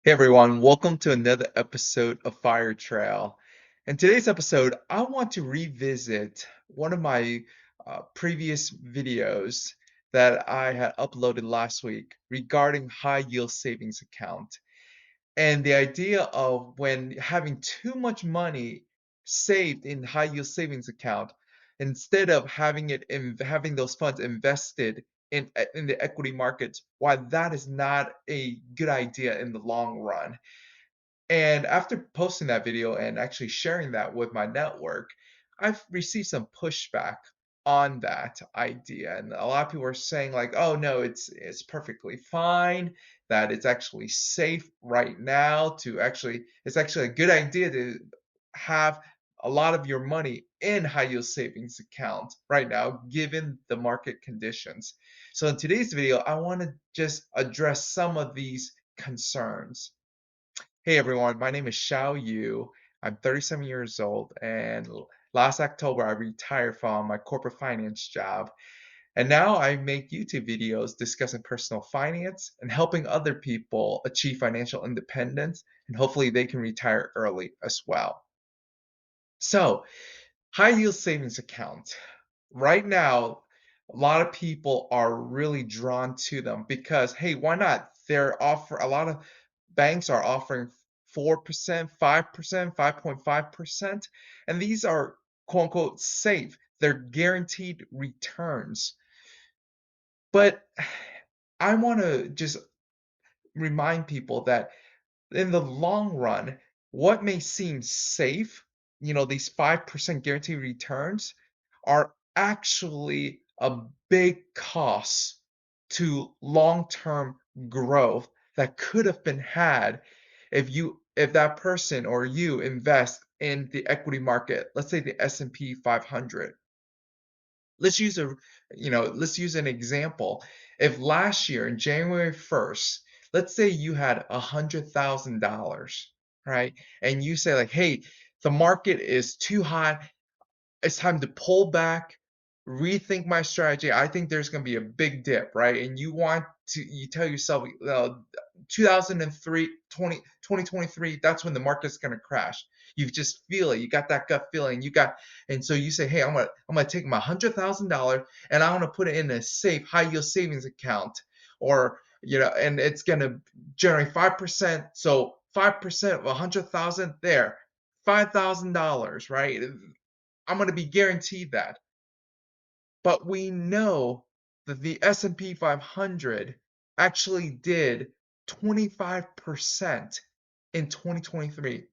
Hey everyone, welcome to another episode of Fire Trail. In today's episode, I want to revisit one of my previous videos that I had uploaded last week regarding high yield savings account. And the idea of when having too much money saved in high yield savings account, instead of having those funds invested in the equity markets, why that is not a good idea in the long run. And after posting that video and actually sharing that with my network, I've received some pushback on that idea. And a lot of people are saying like, "Oh no, it's perfectly fine, that it's actually safe right now to actually it's actually a good idea to have a lot of your money in high yield savings account right now given the market conditions." So in today's video, I want to just address some of these concerns. Hey everyone, my name is Xiao Yu. I'm 37 years old, and last October I retired from my corporate finance job. And now I make YouTube videos discussing personal finance and helping other people achieve financial independence, and hopefully they can retire early as well. So, high yield savings account. Right now, a lot of people are really drawn to them because, hey, why not? A lot of banks are offering 4%, 5%, 5.5%, and these are quote unquote safe. They're guaranteed returns. But I want to just remind people that in the long run, what may seem safe, these 5% guaranteed returns, are actually a big cost to long-term growth that could have been had if that person or you invest in the equity market, let's say the S&P 500. Let's use let's use an example. If last year in January 1st, let's say you had $100,000, right? And you say like, "Hey, the market is too hot. It's time to pull back, rethink my strategy. I think there's going to be a big dip," right? And you tell yourself, 2003, 2023, that's when the market's going to crash. You just feel it. You got that gut feeling. And so you say, "Hey, I'm gonna take my $100,000 and I'm gonna put it in a safe high yield savings account, or and it's gonna generate 5%. So 5% of 100,000 there, $5,000, right? I'm going to be guaranteed that." But we know that the S&P 500 actually did 25% in 2023.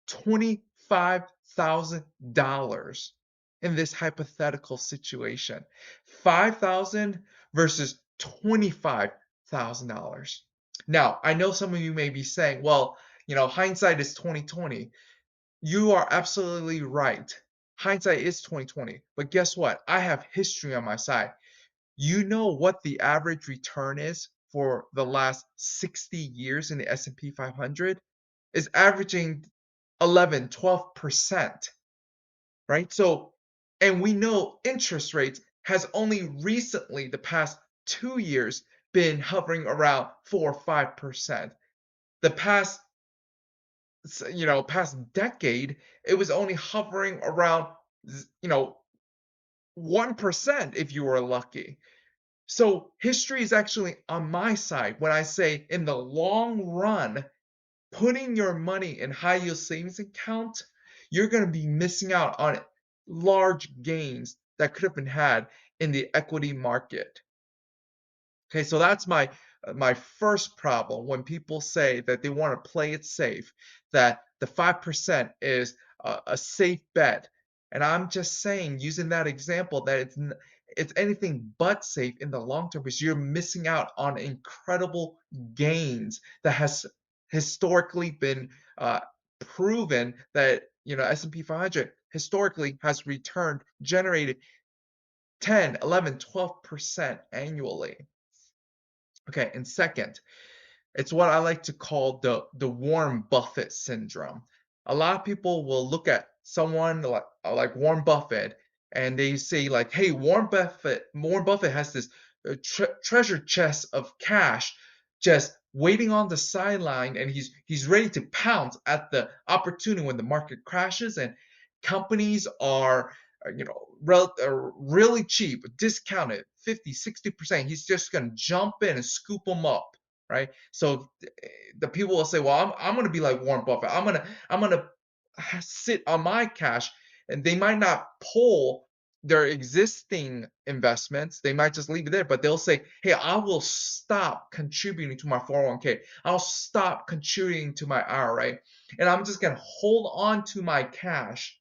$25,000 in this hypothetical situation. 5,000 versus $25,000. Now, I know some of you may be saying, "Well, hindsight is 2020." You are absolutely right. Hindsight is 2020. But guess what? I have history on my side. You know what the average return is for the last 60 years in the S&P 500 is averaging 11, 12%, right? So, and we know interest rates has only recently, the past 2 years, been hovering around 4 or 5%. The past decade, it was only hovering around, 1% if you were lucky. So history is actually on my side when I say in the long run, putting your money in high yield savings account, you're going to be missing out on large gains that could have been had in the equity market. Okay, so that's my first problem when people say that they want to play it safe, that the 5% is a safe bet. And I'm just saying, using that example, that it's anything but safe in the long term because you're missing out on incredible gains that has historically been proven that S&P 500 historically has generated 10, 11, 12% annually. Okay, and second, it's what I like to call the Warren Buffett syndrome. A lot of people will look at someone like Warren Buffett and they say like, "Hey, Warren Buffett has this treasure chest of cash just waiting on the sideline, and he's ready to pounce at the opportunity when the market crashes and companies are really cheap, discounted 50, 60%. He's just going to jump in and scoop them up, right? So the people will say, well, I'm going to be like Warren Buffett. I'm going to sit on my cash, and they might not pull their existing investments. They might just leave it there, but they'll say, hey, I will stop contributing to my 401k. I'll stop contributing to my IRA, and I'm just going to hold on to my cash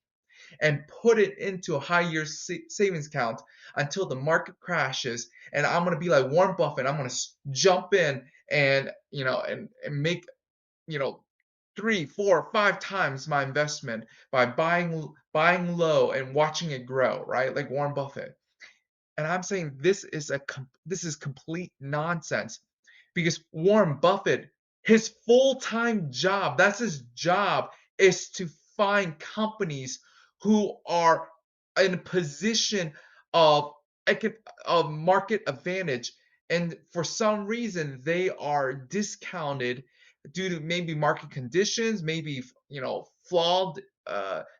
and put it into a high yield savings account until the market crashes. And I'm going to be like Warren Buffett. I'm going to jump in and, and make, you know, 3, 4, 5 times my investment by buying low and watching it grow, right? Like Warren Buffett. And I'm saying this is complete nonsense, because Warren Buffett, his full-time job, that's his job, is to find companies who are in a position of of market advantage, and for some reason they are discounted due to maybe market conditions, maybe flawed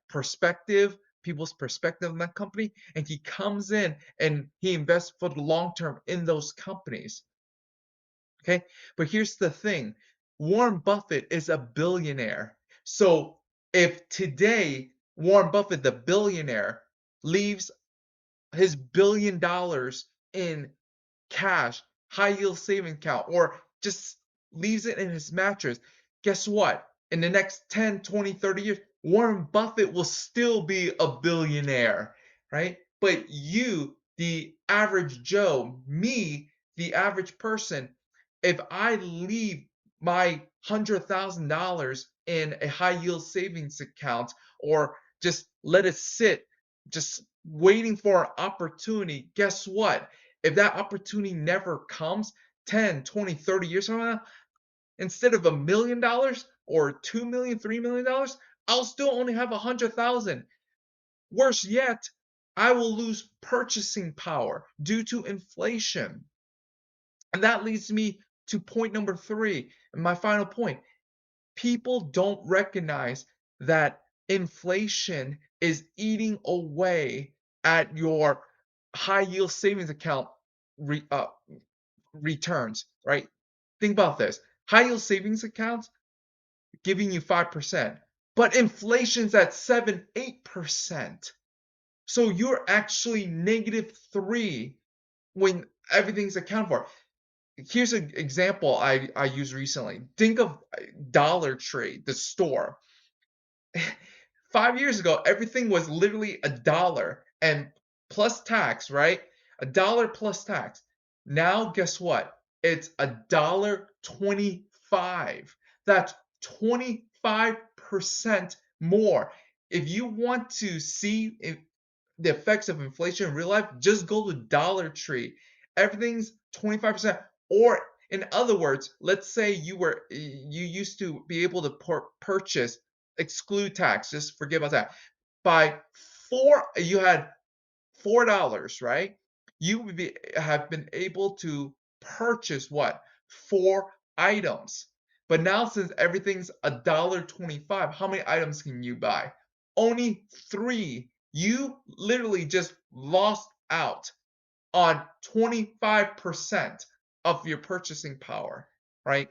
perspective, people's perspective on that company, and he comes in and he invests for the long term in those companies. Okay, but here's the thing: Warren Buffett is a billionaire. So if today Warren Buffett, the billionaire, leaves his $1 billion in cash, high yield savings account, or just leaves it in his mattress, guess what? In the next 10, 20, 30 years, Warren Buffett will still be a billionaire, right? But you, the average Joe, me, the average person, if I leave my $100,000 in a high yield savings account, or just let it sit, just waiting for an opportunity, guess what? If that opportunity never comes 10, 20, 30 years from now, instead of $1 million or 2 million, $3 million, I'll still only have 100,000. Worse yet, I will lose purchasing power due to inflation. And that leads me to point number 3, and my final point. People don't recognize that inflation is eating away at your high yield savings account re, uh, returns, right? Think about this: high yield savings accounts giving you 5%, but inflation's at 7, 8%. So you're actually -3 when everything's accounted for. Here's an example I used recently. Think of Dollar Tree, the store. 5 years ago, everything was literally $1 and plus tax, right? $1 plus tax. Now, guess what? It's $1.25. That's 25% more. If you want to see the effects of inflation in real life, just go to Dollar Tree. Everything's 25%. Or in other words, let's say you used to be able to purchase, exclude tax, just forget about that. By you had $4, right? You would have been able to purchase what? 4 items. But now, since everything's $1.25, how many items can you buy? Only 3. You literally just lost out on 25% of your purchasing power, right?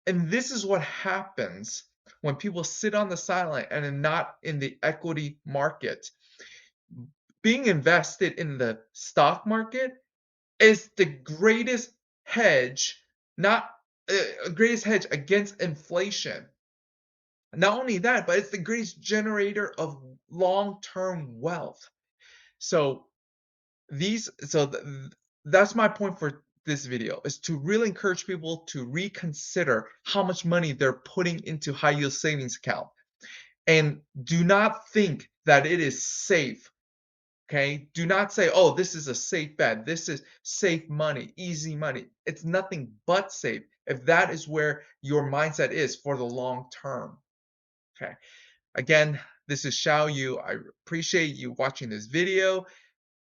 And this is what happens when people sit on the sideline and are not in the equity market. Being invested in the stock market is the greatest hedge, not greatest hedge against inflation. Not only that, but it's the greatest generator of long-term wealth. So that's my point for this video, is to really encourage people to reconsider how much money they're putting into high yield savings account, and do not think that it is safe. Okay, do not say, oh, this is a safe bet, this is safe money, easy money. It's nothing but safe if that is where your mindset is for the long term. Okay, again, this is Xiao Yu. I appreciate you watching this video.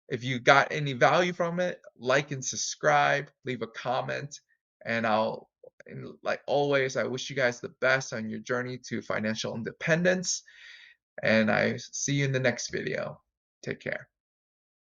If you got any value from it, like and subscribe, leave a comment, and I'll And like always, I wish you guys the best on your journey to financial independence, and I see you in the next video. Take care.